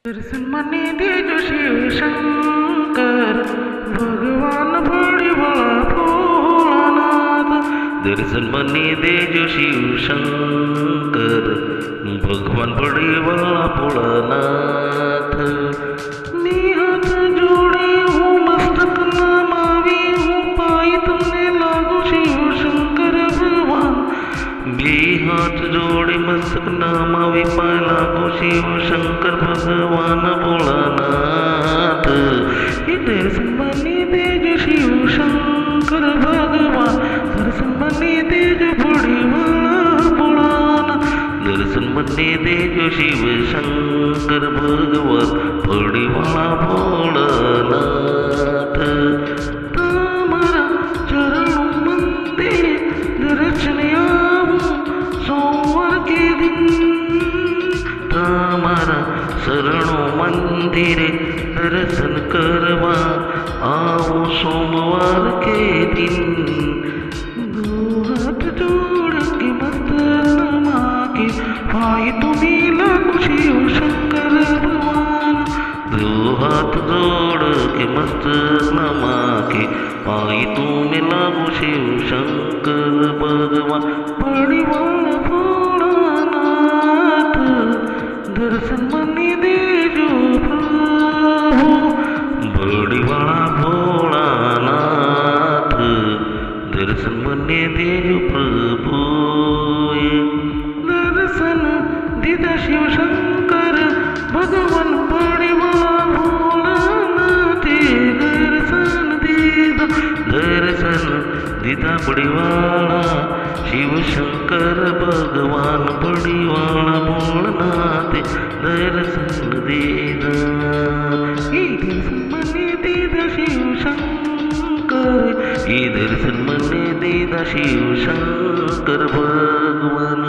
दर्शन मने देजो शिव शंकर भगवान बड़ी बड़ा भोलानाथ। दर्शन मने देजो शिव शंकर भगवान बड़ी बड़ा भोलानाथ। हाथ जोड़े हूँ मस्तक नमावी हूँ पाई तुमने लागू शिव शंकर भगवान। हाथ जोड़े मस्तक नमावी पाई लागू शिव शंकर भगवान भोलानाथ। दर्शन मने देजो शिव शंकर भगवान दर्शन मने देजो बड़ी वाला भोलानाथ। दर्शन मने देजो शिव शंकर भगवान बड़ी वाला भोलानाथ। तामरा चरणों मंदिर दर्शन आऊं सोमवार के दिन। तामरा शरणों मंदिर दर्शन करवा आओ सोमवार के दिन। दो हाथ जोड़ के मस्त नमा के पाई तुम्हें लागू शिव शंकर भगवान। दो हाथ जोड़ के मस्त नमा के पाई तुम्हें लागू शिव शंकर भगवान बड़ी वाला भोलानाथ। दर्शन मने देजो प्रभु बड़ी वाला भोलानाथ। दर्शन मने देजो प्रभु। दर्शन दीदा शिव शंकर भगवान बड़ी वाला भोलानाथ। दर्शन दीदा बड़ी वाला शिव शंकर भगवान बड़ी वाला भोलानाथ। दर्शन दीदा दर्शन मने दीदा शिव शंकर। दर्शन मने दीदा शिव शंकर भगवान।